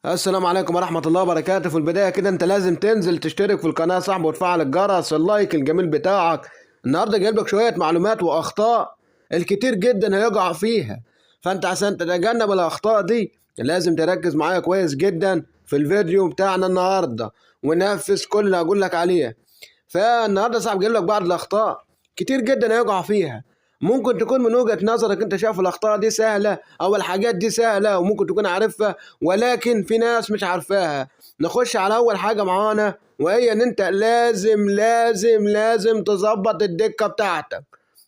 السلام عليكم ورحمة الله وبركاته. في البداية كده انت لازم تنزل تشترك في القناة يا صاحبي وتفعل الجرس اللايك الجميل بتاعك. النهاردة جايب لك شوية معلومات وأخطاء الكتير جدا هيقع فيها، فانت عشان تتجنب الأخطاء دي لازم تركز معايا كويس جدا في الفيديو بتاعنا النهاردة ونفذ كل اللي هقول لك عليه. فالنهارده صاحب جايب لك بعض الأخطاء كتير جدا هيقع فيها. ممكن تكون من وجهة نظرك انت شايف الأخطاء دي سهلة أو الحاجات دي سهلة وممكن تكون عارفها، ولكن في ناس مش عارفاها. نخش على أول حاجة معانا، وهي إن أنت لازم تظبط الدكة بتاعتك.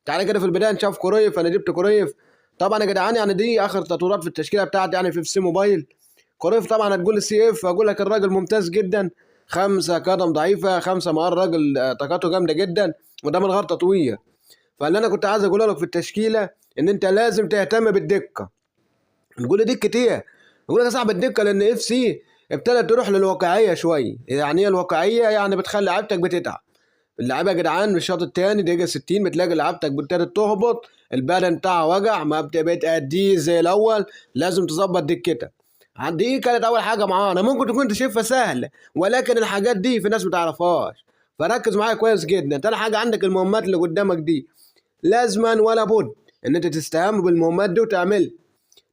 تعالى كده في البداية نشوف كوريف. أنا جبت كوريف طبعا يا جدعان، يعني دي آخر تطويرات في التشكيلة بتاعتي يعني في سي موبايل. كوريف طبعا هتقول السي اف، أقول لك الراجل ممتاز جدا، 5 قدم ضعيفة، 5 مهار، راجل طاقته جامدة جدا، وده من غير تطوير. فاللي انا كنت عايز اقوله لك في التشكيله ان انت لازم تهتم بالدقه. نقول دقه ايه؟ نقول لك يا صاحب الدقه لان اف سي ابتدت تروح للواقعيه شويه. يعني ايه الواقعيه؟ يعني بتخلي لعيبتك بتتعب. اللعيبه يا جدعان الشوط الثاني دقيقه 60 بتلاقي لعيبتك ابتدت تهبط، البدن بتاعها وجع، ما بتأديش زي الاول. لازم تظبط دقتك. دي كانت اول حاجه معانا. ممكن تكون انت شايفها سهله، ولكن الحاجات دي في ناس ما تعرفهاش، فركز معايا كويس جدا. تاني حاجه عندك المهمات اللي قدامك دي، لازما ولا بد ان انت تستهام بالمهمات دي وتعمل،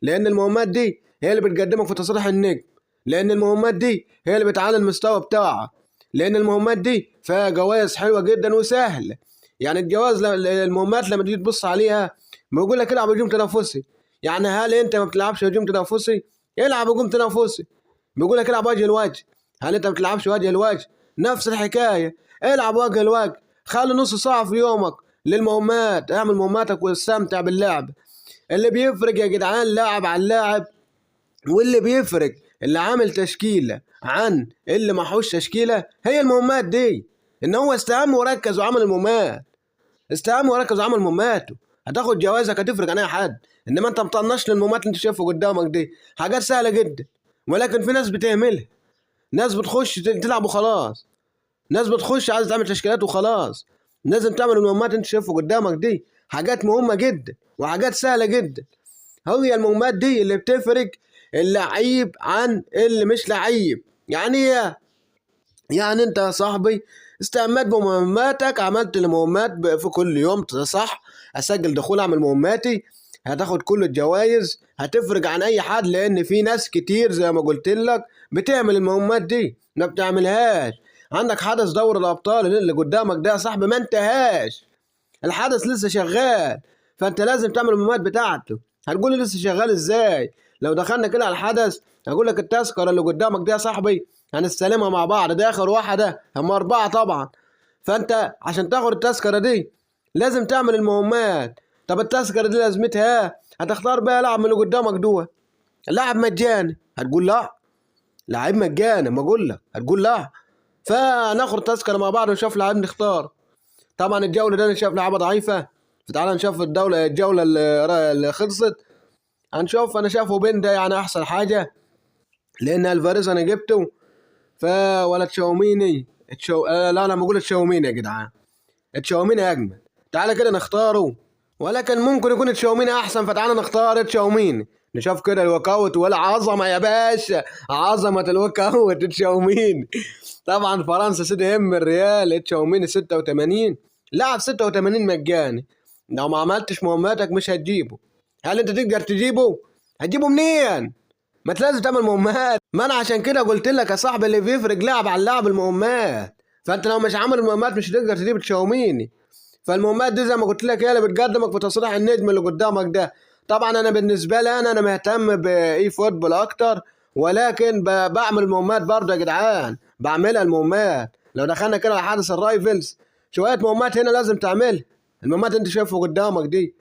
لان المهمات دي هي اللي بتقدمك في تصريح النجم، لان المهمات دي هي اللي بتعلي المستوى بتاعك، لان المهمات دي فيها جوائز حلوه جدا وسهله. يعني الجواز المهمات لما تيجي تبص عليها بيقول لك العب هجوم تنافسي. يعني هل انت ما بتلعبش هجوم تنافسي؟ العب هجوم تنافسي. بيقول لك العب وجه الوجه. هل انت ما بتلعبش وجه الوجه؟ نفس الحكايه، العب وجه الوجه. خلي نص ساعه في يومك للمهمات، اعمل مهماتك واستمتع باللعب. اللي بيفرق يا جدعان لاعب عن لاعب، واللي بيفرق اللي عامل تشكيلة عن اللي محوش تشكيلة هي المهمات دي. ان هو استهم وركز وعمل المهمات، استهم وركز وعمل مهماته، هتاخد جوازك، هتفرق عن اي حد. انما انت مطنش للمهمات اللي انت شايفها قدامك دي، حاجات سهلة جدا، ولكن في ناس بتهملها. ناس بتخش تلعب وخلاص، ناس بتخش عايز تعمل تشكيلات وخلاص. لازم تعمل المهمات انت شايفها قدامك دي، حاجات مهمة جدا وحاجات سهلة جدا. هي المهمات دي اللي بتفرق اللعيب عن اللي مش لعيب. يعني ايه؟ يعني انت يا صاحبي استعملت بمهماتك، عملت المهمات في كل يوم صح، اسجل دخول اعمل مهماتي، هتاخد كل الجوائز، هتفرق عن اي حد. لان في ناس كتير زي ما قلت لك بتعمل المهمات دي ما بتعملهاش. عندك حدث دوري الابطال اللي قدامك ده يا صاحبي ما انتهاش، الحدث لسه شغال، فانت لازم تعمل المهمات بتاعته. هتقول لي لسه شغال ازاي؟ لو دخلنا كده على الحدث هقول لك التذكره اللي قدامك دي يا صاحبي هنستلمها مع بعض، ده اخر واحده، هم 4 طبعا. فانت عشان تاخد التذكره دي لازم تعمل المهمات. طب التذكره دي لازمتها ايه؟ هتختار بقى لاعب من اللي قدامك دول، لاعب مجاني، هتقول لا. لاعب مجاني ما اقول لك، هتقول لا. فناخد تذكره مع بعض ونشوف لاعب نختار. طبعا الجوله دي انا شايف لعبه ضعيفه، فتعال نشوف الجوله اللي خلصت. هنشوف، انا شايفه بين ده يعني احسن حاجه، لان الفاريز انا جبته. ولا تشاوميني لا انا بقول تشاوميني يا جدعان، تشاوميني اجمل. تعالى كده نختاره، ولكن ممكن يكون تشاوميني احسن، فتعالى نختار تشاوميني. نشوف كده الوك اوت والعظمه يا باشا، عظمه الوك اوت تشاوميني. طبعا فرنسا سيدي ام الريال تشاوميني 86 لاعب، 86 مجاني. لو ما عملتش مهماتك مش هتجيبه. هل انت تقدر تجيبه؟ هتجيبه منين؟ ما انت لازم تعمل مهمات. ما انا عشان كده قلت لك يا صاحبي اللي بيفرق لاعب عن لاعب المهمات. فانت لو مش عامل المهمات مش هتقدر تجيب تشاوميني. فالمهمات دي زي ما قلت لك هي اللي بتقدمك في تصريح النجم اللي قدامك ده. طبعا انا بالنسبه لي انا مهتم باي فوتبول اكتر، ولكن بعمل المهمات برضه يا جدعان، بعملها المهمات. لو دخلنا كده على حادث الرايفلز، شويه مهمات هنا لازم تعملها. المهمات انت شايفها قدامك دي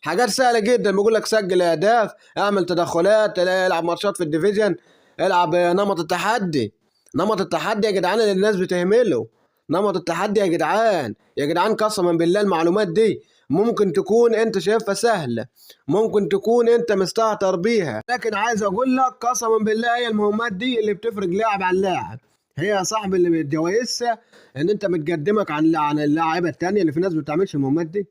حاجات سهله جدا، بيقول لك سجل اهداف، اعمل تدخلات، العب ماتشات في الديفيجن، العب نمط التحدي. نمط التحدي يا جدعان اللي الناس بتهمله، نمط التحدي يا جدعان. يا جدعان قسما بالله المعلومات دي ممكن تكون انت شايفها سهله، ممكن تكون انت مستهتر بيها، لكن عايز اقول لك قسما بالله هي المهمات دي اللي بتفرق لاعب عن لاعب. هي يا صاحبي اللي بتجوزها ان انت بتقدمك عن اللاعيبه التانيه اللي في ناس ما بتعملش المهمات دي.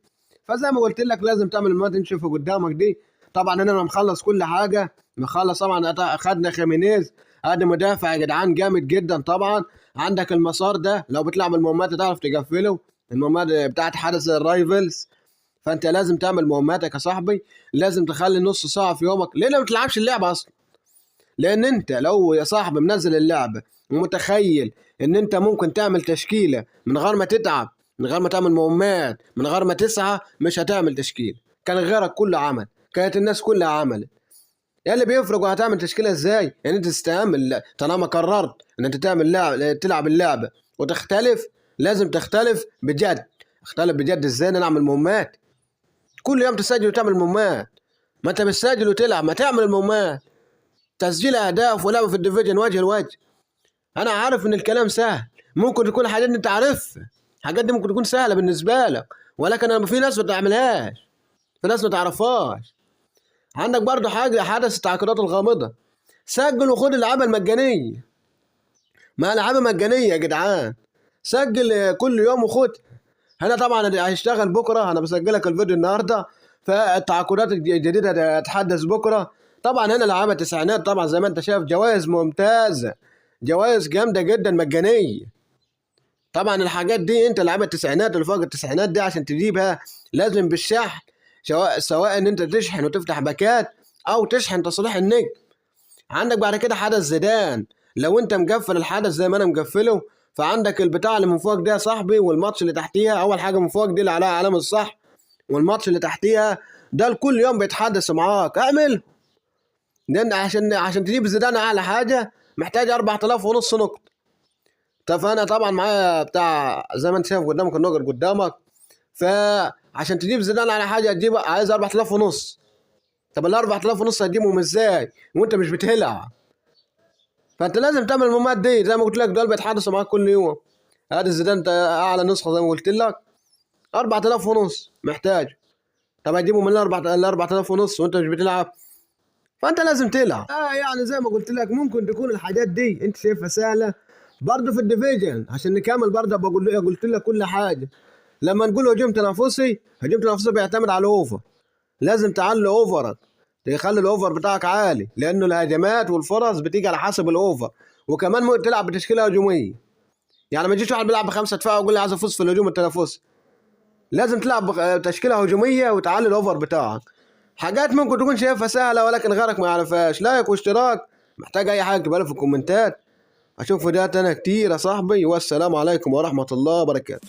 فزي ما قلت لك لازم تعمل المهمات اللي تشوفها قدامك دي. طبعا انا مخلص كل حاجه، مخلص طبعا. اخدنا خيمينيز، هذا مدافع يا جدعان جامد جدا. طبعا عندك المسار ده لو بتلعب المهمات تعرف تقفله، المهمات بتاعت حدث الرايفلز. فانت لازم تعمل مهماتك يا صاحبي، لازم تخلي نص ساعه في يومك. ليه ما بتلعبش اللعبه اصلا؟ لان انت لو يا صاحبي منزل اللعبه ومتخيل ان انت ممكن تعمل تشكيله من غير ما تتعب، من غير ما تعمل مهمات، من غير ما تسعى، مش هتعمل تشكيله. كان غيرك كله عمل، كانت الناس كلها عملت. ايه اللي بيفرق وهتعمل تشكيله ازاي؟ يعني انت تستعمل طالما قررت ان انت تعمل تلعب اللعبه وتختلف، لازم تختلف بجد. اختلف بجد ازاي؟ نعمل مهمات كل يوم، تسجل وتعمل مهمات. ما انت بتسجل وتلعب، ما تعمل المهمات. تسجيل اهداف ولعب في الديفيجن وجه لوجه. انا عارف ان الكلام سهل، ممكن تكون حاجات انت عارفها، حاجات دي ممكن تكون سهله بالنسبه لك، ولكن انا في ناس ما تعملهاش، في ناس ما تعرفهاش. عندك برضه حاجه حدث التعاقدات الغامضه. سجل وخد الالعاب المجانيه. ما العاب مجانيه يا جدعان، سجل كل يوم وخد. انا طبعا هشتغل بكره، انا بسجلك الفيديو النهارده، فالتعاقدات الجديده هتحدث بكره. طبعا هنا العاب التسعينات، طبعا زي ما انت شايف جوائز ممتازه، جوائز جامده جدا مجانيه. طبعا الحاجات دي انت لعبة التسعينات اللي فوق التسعينات دي عشان تجيبها لازم بالشحن، سواء ان انت تشحن وتفتح باكات او تشحن تصليح النجم. عندك بعد كده حدث زيدان، لو انت مقفل الحدث زي ما انا مقفله، فعندك البتاع اللي من فوق ده يا صاحبي، والماتش اللي تحتيها. اول حاجه من فوق دي اللي عليها علامه الصح، والماتش اللي تحتيها ده كل يوم بيتحدث معاك. اعمل لان عشان تجيب زيدان اعلى حاجه محتاج 4000 ونص نقط. طب فانا طبعا معايا بتاع زي ما انت شايف قدامك النقط قدامك، فعشان تجيب زيدان على حاجه تجيب عايز 4000 ونص. طب ال 4000 ونص هتجيبهم ازاي وانت مش بتلعب؟ فانت لازم تعمل المهمات دي زي ما قلت لك، دول بيتحدثوا معاك كل يوم. هذا الزيدان انت اعلى نسخه زي ما قلت لك 4000 ونص محتاج. طب هتجيبهم من ال 4000 ونص وانت مش بتلعب؟ فانت لازم تلعب. يعني زي ما قلت لك ممكن تكون الحاجات دي انت شايفها سهله. برضه في الديفيجن عشان نكمل برضه قلت لك كل حاجه. لما نقول هجوم تنافسي، هجوم تنافسي بيعتمد على الاوفر. لازم تعلي اوفرك، تخلي الاوفر بتاعك عالي، لانه الهجمات والفرص بتيجي على حسب الاوفر. وكمان ممكن تلعب بتشكيله هجوميه، يعني ما تجيش واحد بيلعب بخمسه دفاع ويقول لي عايز افوز في الهجوم التنافسي. لازم تلعب بتشكيله هجوميه وتعلي الاوفر بتاعك. حاجات ممكن تكون شايفها سهله ولكن غيرك ما يعرفهاش. لايك واشتراك، محتاج اي حاجه اكتبها لي في الكومنتات. اشوف فيديوهات انا كتير يا صاحبي، والسلام عليكم ورحمه الله وبركاته.